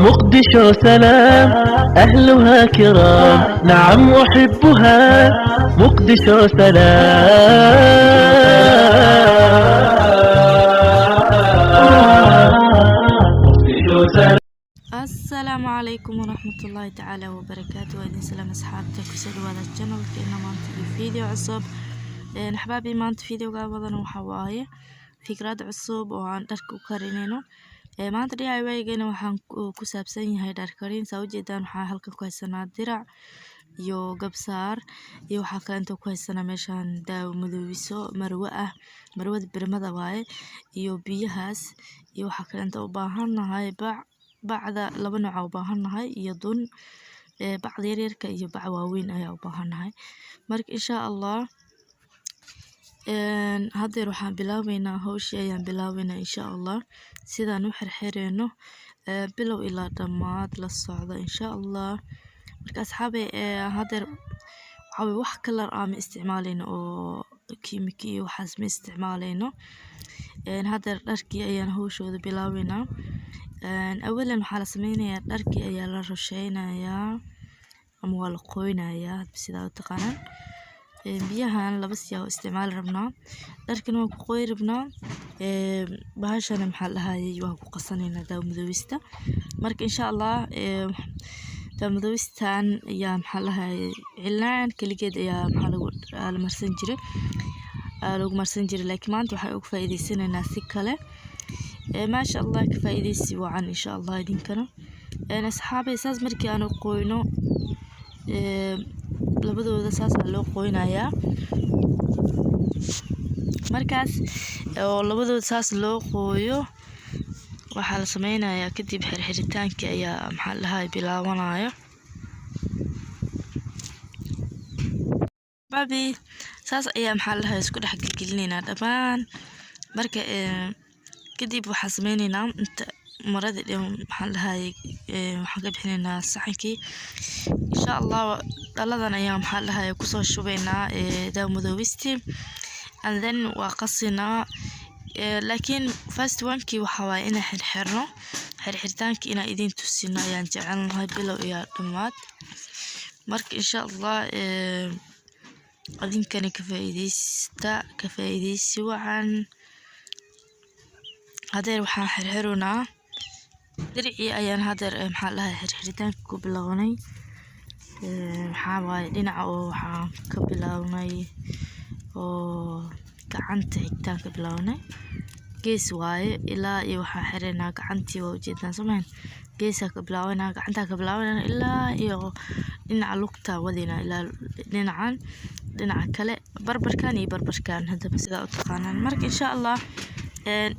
مقدشو سلام أهلها كرام، نعم أحبها. مقدشو سلام. السلام عليكم ورحمة الله تعالى وبركاته. وإذن سلام أصحابتك كسلوا هذا الجنل كأنه مانت فيديو عصب. أحبابي مانت فيديو قابضا وحواية فكرات عصب وعن دارك وكارينينو. maanta DIY-gana waxaan ku saabsan yahay dhar karin. saa ujeedaan waxaa halka ku haysanaa dirac iyo gabsaar iyo waxaa kale inta ku haysanaa meeshaan daawo madoobiso marwo ah, marwada birmada waaye, iyo biyahaas iyo waxaa kale inta u baahannahay bacda laba nooc u baahannahay iyo dun, bacda yaryarka iyo bac waaweyn ayaa u baahannahay. marka insha Allah haddeer waxaan bilaabeynaa hawshii ayaan bilaabeynaa insha Allah sidaan u xirxireyno bilow ilaa dhammaad la socda insha Allah. marka asxaabe haddeer waxaa wax kalar aan isticmaaleyno oo kiimiko iyo waxaas ma isticmaaleyno. haddeer dharkii ayaan hawshooda bilaabeynaa. awalan waxaa la sameynayaa dharkii ayaa la rusheynayaa ama waa la qoynayaa sidaa u taqaanaan. biyahan laba siyaa u isticmaali rabnaa. dharkana waan ku qoy rabnaa. bahashana maxaa lahayay waan ku qasaneynaa daawo madoobista. marka insha Allah daawo madoobistan ayaa maxaa lahayay cilaan kaligeed ayaa maxaa lagu marsan jiray lagu marsan jiray, laakiin maanta waxay uga faa'iideysaneynaa si kale. maasha Allah ka faa'iideysi wacan insha Allah idinkana. asxaabe saas markii aan qoyno labadooda saas loo qoynayaa. markaas oo labadooda saas loo qooyo waxaa la sameynayaa kadib xirxiritaanka ayaa maxaa lahaay bilaabanayo. babi saas ayaa maxaa lahaay isku dhex gelinaynaa dhammaan. marka kadib waxaa sameynaynaa inta marada maxaa lahaay waxaan ka bixinaynaa saxankii insha Allah. dhaladan ayaa maxaa lahaay kusoo shubaynaa daawo madoobisti and then waa qasinaa. laakiin first one-kii waxaa waaye inaan xirxirno. xirxiritaanka inaan idin tusino ayaan jecelnahay bilow iyo dhammaad. marka insha Allah idinkana ka faa'iideysi wacan. haddeer waxaan xirxironaa diricii ayaan haddeer maxaa lahaay xirxiritaanka ku bilownay. waxaa waaye dhinaca oo waxaan ka bilownay oo gacanta xigtaan ka bilownay gees waaye ilaa iyo waxaa xireynaa gacantii waa ujeedaan samayn geesaa ka bilaabanaa gacantaa ka bilaabanaa ilaa iyo dhinaca lugta wadina ilaa dhinaca kale barbarkan iyo barbarkan haddaba sidaa u taqaanaan. marka insha Allah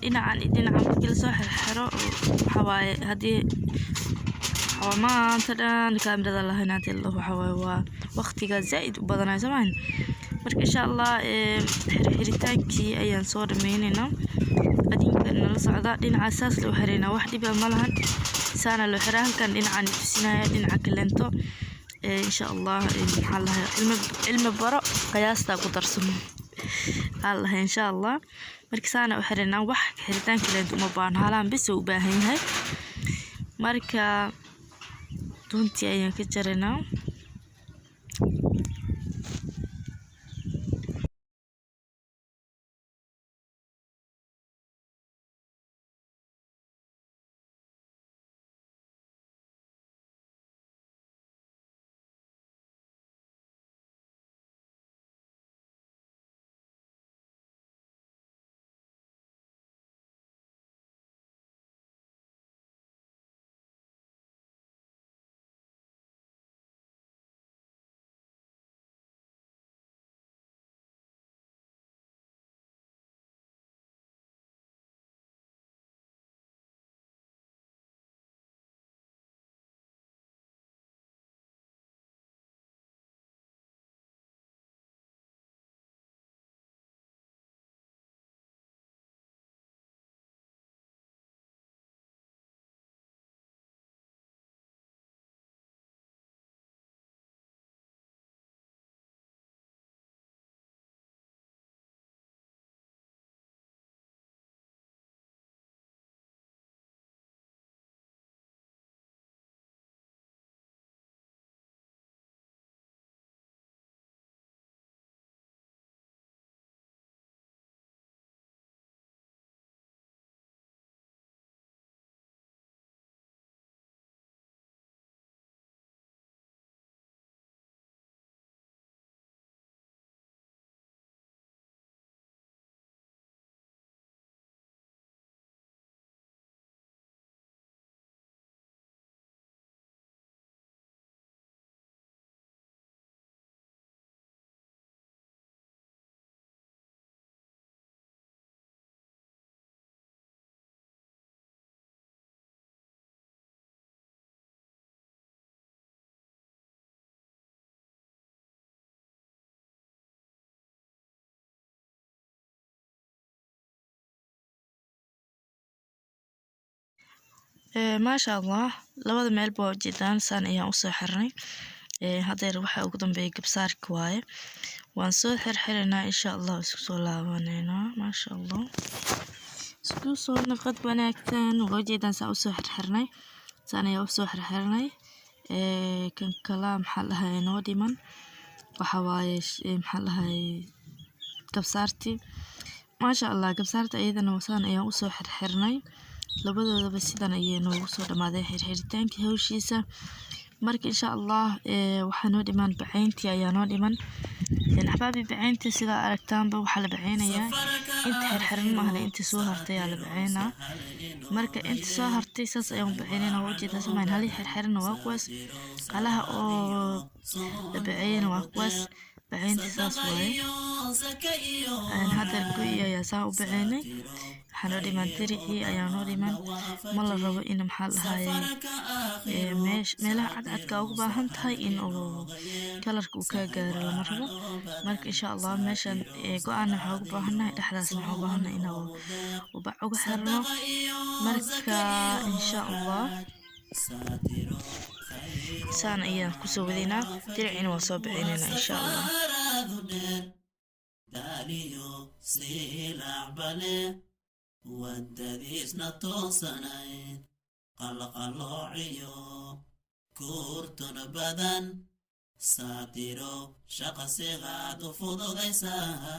dhinacan markii lasoo xirxiro waxaa waaye haddii maanta dhan kaamirada lahayn hadii waxaa waaye waa waqtiga zaid u badanayo samayn. marka insha Allah xirxiritaankii ayaan soo dhameyneynaa. adinka nala socda dhinaca saas loo xireynaa wax dhib ah ma lahan. saana loo xiraa halkan dhinacan tusinaya dhinaca kalento insha Allah maxaa lahaay cilmi baro qiyaasta ku darsamo Allah insha Allah. marka saana u xireynaa wax xiritaan kalento uma baahna halaan bis u baahan yahay. marka duntii ayaan ka jaraynaa. maasha allah labada meelba waa ujeedaan saan ayaan usoo xirnay hadeer waxa ugu dambeeya gabsaarka waaye waan soo xirxiraynaa insha allah isku soo laabanaynaa maasha allah isku soo naqad wanaagsan waa ujeedaan saa usoo xirxirnay saan ayaa usoo xirxirnay kan kala maxaa lahay noo dhiman waxa waaye maxaa lahay gabsaartii maasha allah gabsaarta iyadana saan ayaan usoo xirxirnay labadoodaba sidan ayay noogu soo dhamaaday xirxiritaanka hawshiisa marka insha allah waxaa noo dhiman bacayntii ayaa noo dhiman axbaabi bacayntii sidaa aragtaanba waxaa la bacaynayaa inta xirxiran maahna inta soo hartay ayaa la bacaynaa marka inta soo hartay saas ayaan bacaynayna waa ujeedaa samayn halii xirxirana waa kuwaas qalaha oo la baceeyana waa kuwaas bacayntii saas waaye hadda goy ayaa saa u bacaynay waxaa noo dhiman diricii ayaa noo dhiman ma la rabo in maxaa lahaye meelaha cadcadka ugu baahan tahay in uu kalarka uu kaa gaaro lama rabo marka insha allah meeshan go-aan waxaa ugu baahannahay dhexdaas waxaa u baahannahay in uu bac uga xirno marka insha allah saan ayaan kusoo wadaynaa diricina waa soo bixinaynaa insha allah wadadiisna toosanayd qalqaloociyo kuurtuna badan saatiro shaqasigaad u fududaysaa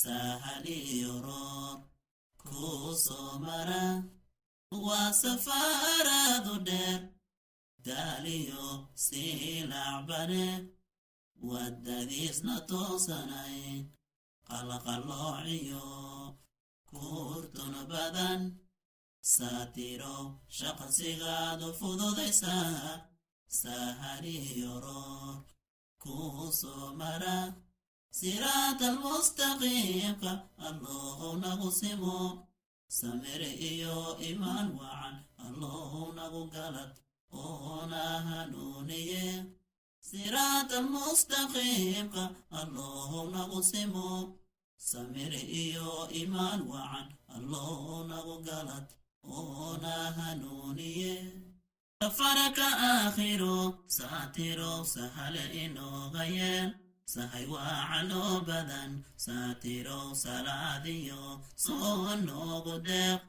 sahaliyo roor kuu soo mara waa safaaraadu dheer daaliyo siilacbane wadadiisna toosanayd qalqaloociyo kuurtuna badan saatiro shaqasigaadu fududaysaa sahaliyo roor kuu soo mara siraata almustaqiimka allohu nagu simo samir iyo imaan wacan allohu nagu galad oona hanuuniye siraata almustaqiimka allohu nagu simo samir iyo imaan wacan allohu nagu galad oona hanuuniye safarka aakhiro saatiro sahale inooga yeel sahay waacan oo badan saatiro salaadiyo soo noogu deeq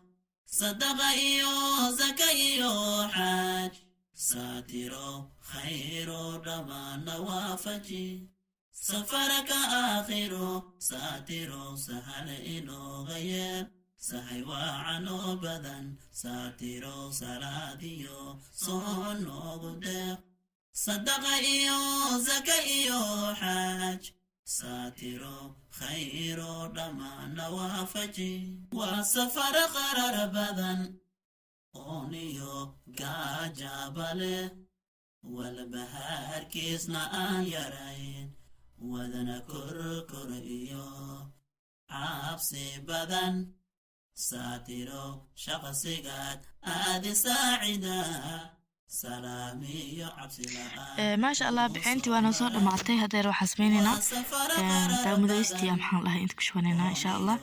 sadaqa iyo saka iyo xaaj saatiro khayro dhammaanna waafaji safarka aakhiro saatiro sahale inooga yeel sahay waacan oo badan saatiro salaadiyo soo noogu deeq sadaqa iyo saka iyo xaaj saatiro khayro dhammaanna waafaji waa safara qarar badan ooniyo gaajabale walbahaarkiisna aan yarayn wadana korkor iyo cabsi badan saatiro shaqsigaad aadi saacida salaamiyo cabsi la'aan maasha allah bacayntii waa noo soo dhamaatay hadeer waxaa sameynaynaa daamudaystii maxaan lahay inta ku shubanaynaa insha allah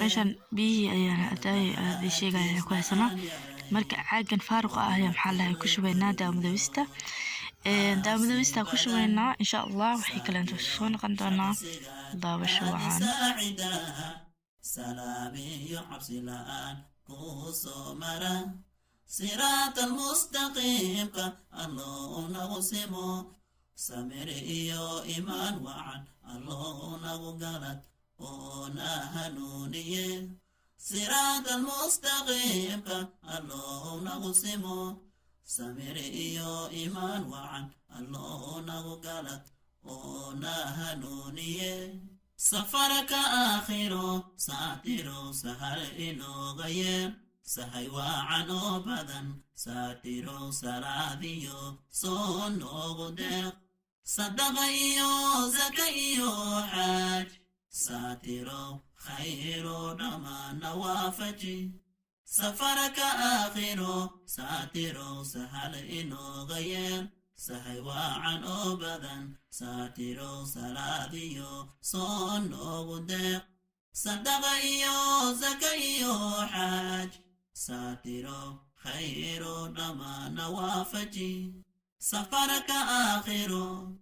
meeshan biyihii ayaan aday sheegaya ku haysanaa marka caagan faaruqa ah ayaa maxaa lahay ku shubaynaa daamudawista ku shubaynaa insha allah wixii kale inta soo noqon doonaa daabasho wacan salaamiyo cabsi la'aan kuu soo mara siraata almustaqiimka allohu nagu simo samir iyo imaan wacan allohu nagu galad oona hanuuniye siraata almustaqiimka allohu nagu simo samir iyo imaan wacan allohu nagu galad oona hanuuniye safarka aakhiro saatiro sahal inooga yeel sahay waacan oo badan saatiro salaadiyo soo noogu deeq sadaqa iyo saka iyo xaaj saatiro khayro dhammaanna waafaji safarka aakhiro saatiro sahal inooga yeel sahay waacan oo badan saatiro salaadiyo soo noogu deeq sadaqa iyo saka iyo xaaj ساترو خيرو نما نوافجي سفرك آخرو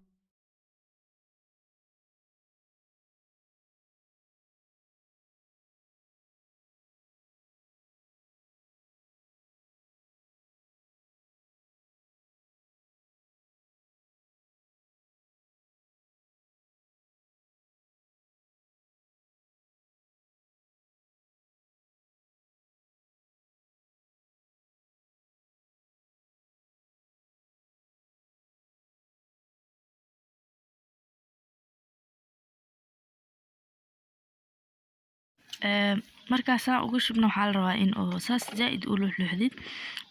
markaasaan ugu shubno waxaa la rabaa in oo saas zaaid u luxluxdid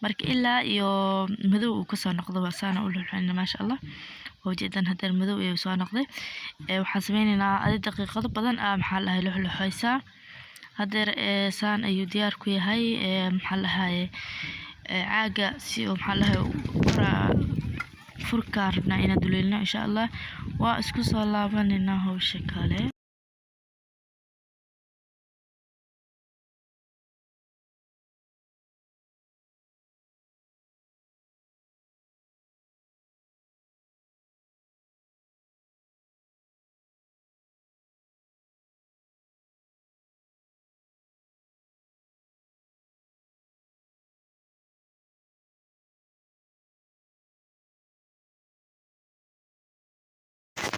marka ilaa iyo madow uu kasoo noqdo saana u luxluxina maasha allah وجدًا هذا المذوق يسوى نقضي وحاسبيننا عدد دقيقة بدن محل هاي لحلو حيسا هذا سان أيو ديار كوي هاي محل هاي عاقة سيو محل هاي فركارنا إنا دليلنا إن شاء الله واسكو صلابا إنا هو الشكالي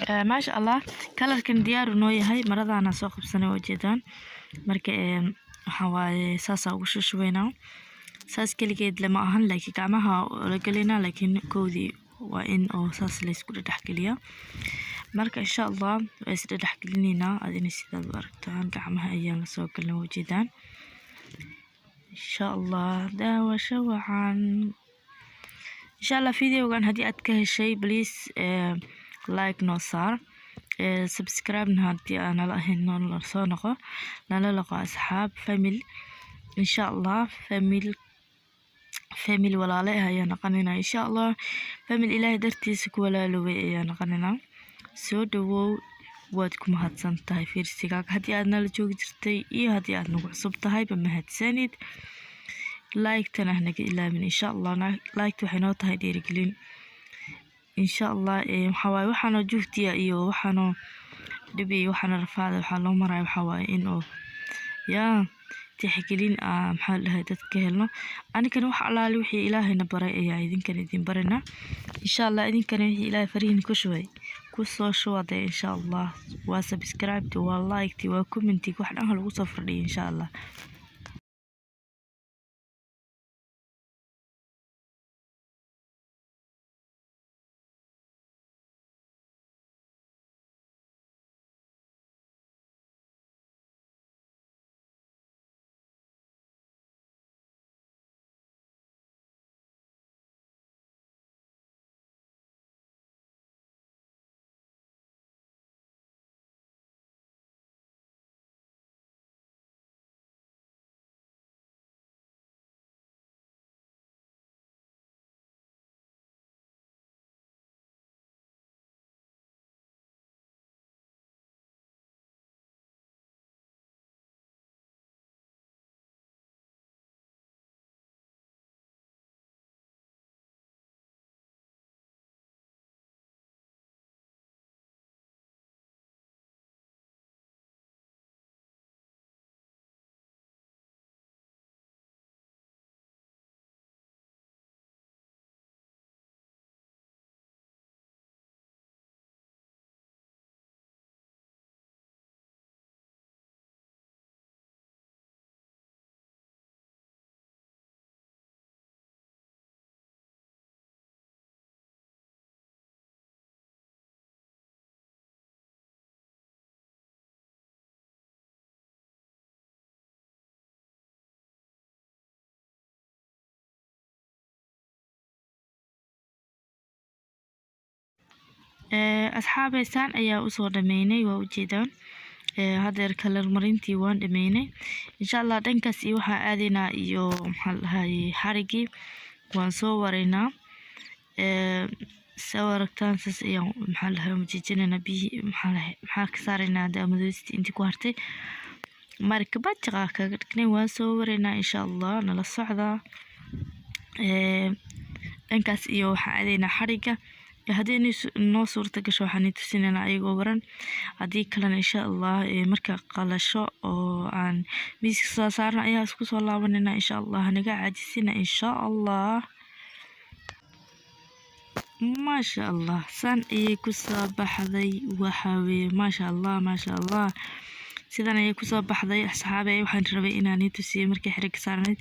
ما شاء الله كلر كان ديار نوي هاي مرضى أنا ساق بسنة وجدان مركا حواي ساسا وش شوينا ساس كل جد لما أهن لكن كعمها رجلنا لكن كودي وإن أو ساس ليس كل تحكي ليا مركا إن شاء الله بس تحكي لنا هذه نسيت بركتان كعمها أيام ساق لنا وجدان إن شاء الله ده وشو عن إن شاء الله فيديو كان هدي أتكه شيء بليز لايك نصار سبسكرايب هادي أنا لهن نصانقة نلقى أصحاب فاميل إن شاء الله فاميل ولا عليها يا نقننا إن شاء الله فاميل إلهي درتيسك ولا لوي يا نقننا سو دو وادكم هادسان تاي فيرسيكاك هادي أدنا لجوج جرتي إيه هادي أدنا وعصب تاي بمهد ساند لايك تنهنك إلا من إن شاء الله لايك توحينو تاي ديرقلين إن شاء الله محاواي وحنا جوفتي إيو وحنا دبي وحنا رفاضة وحنا مراي محاواي إنه يا تحكيلين محل هاي تتكهلنا أنا كان وح على لوحي إلهي نبري يا إذن كان إذن برنا إن شاء الله إذن كان إلهي فريني كشوي كوسو شو ده إن شاء الله وسبسكرايب ولايك وكومنتي وحنا أهل وصفر لي إن شاء الله أصحابي سان أيا أصور دميني ووجدان هذا الكلر مرينتي وان دميني إن شاء الله دنكس إيوها آذنا إيو محل هاي حرقي وان صورينا صوركتان ساس إيو محل هاي مجيجينا بيه محل كسارينا دا مدرستي انتي كوارتي marka bajaqa kaga dhignay waan soo wareynaa insha Allah nala socda dhankaas iyo waxaan aadaynaa xariga haddii noo suurta gasho waxaan tusinayna ayagoo waran haddii kalena insha Allah marka qalasho oo aan miiska soo saarno ayaa isku soo laabanayna insha Allah naga caajisina insha Allah ما شاء الله سان ايه كسا بحضي وحاوي ما شاء الله سيدان ايه كسا بحضي اصحابي وحان ربي اناني تسي مركي حرق سارنيد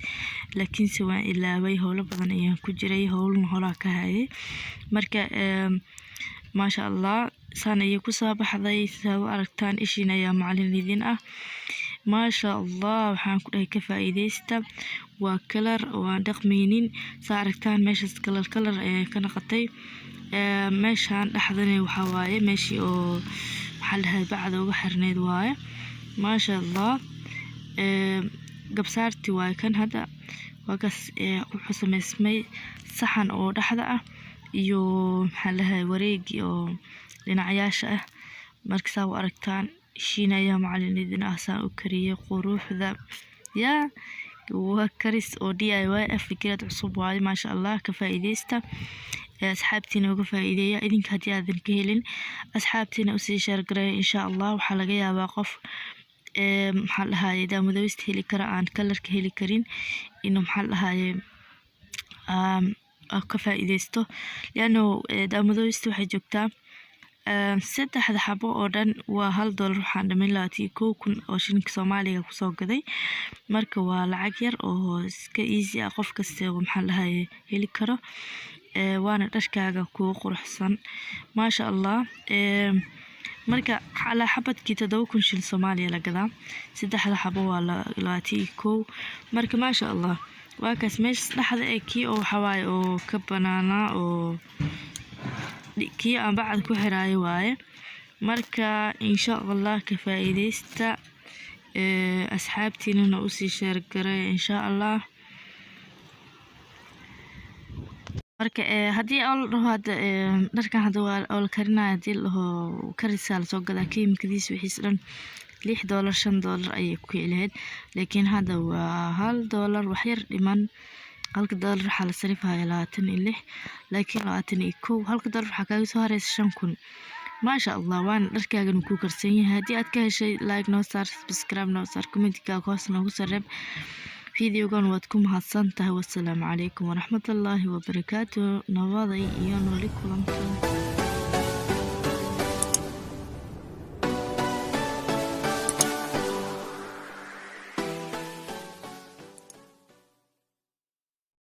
لكن سواء إلاوي هولا بدن ايان كجري هول مهولا كهاي مركا ما شاء الله سان ايه كسا بحضي ساو اركتان اشينا يا معلن لذين ما شاء الله waxaan ku dhahay ka faa'iideysta waa kalar waan dhaqmeynin saaragtaan meeshas kalar ee ka noqotay meeshaan dhaxdana waxa waaye meeshii oo waxa la bacda uga xirneed waaye ma sha Allah gabsaarti waa kan hada wagas wuxuu sameysmay saxan oo dhaxda ah iyo waxa la wareegi oo dhinacayaasha ah marka saa aragtaan شينا يا معلمين أحسن أكريه قروح ذا يا وكريس أو DIY فكرة عصب وعلي ما شاء الله كفائديستا أصحابتنا وكفائدية إذن كهدي هذن كهلين أصحابتنا أسي شارقري إن شاء الله وحلقيا واقف محل هاي دا مدوست هيلي كرا كلر كهيلي كرين إنه محل هاي كفائديستو لأنه دا مدوست وحي جوكتا saddex xabo oo dhan waa $1 waxaan dhamin 22,000 oo shilinka Soomaaliga ku soo gaday marka waa lacag yar oo iska easy ah qof kasta oo maxaa lahaay heli karo waana dharkaaga ku quruxsan ma sha Allah marka xala xabadkii 7,000 shilin Soomaaliya la gadaa saddexda xabo waa 22,000 marka ma sha Allah waa kaas meesha dhaxda ee kii oo xawaay oo ka banaana oo كي أنا بعد كحراي واي مركا إن شاء الله كفائديستا أصحابتي إنه أسي شاركري إن شاء الله مركا هدي أول هاد نركا هذا أول كرنا هدي اللي هو كرسالة توقع كيم كديس وحيسرن $6 $5 أي كويلهد لكن هذا هو $1 وحير لمن $1 waxaa la sarifayaa 26 laakiin 21 $1 waxaa kaaga soo hareysa 5,000 ma sha Allah waan dharkaagan ku karsan yahay hadii aad ka heshay like noo saar subscribe noo saar comment-ka hoos noogu soo reeb videogan waad ku mahadsantahay wassalaamu calaykum waraxmatullaahi wabarakaatuh nabaday iyo nooli kulanka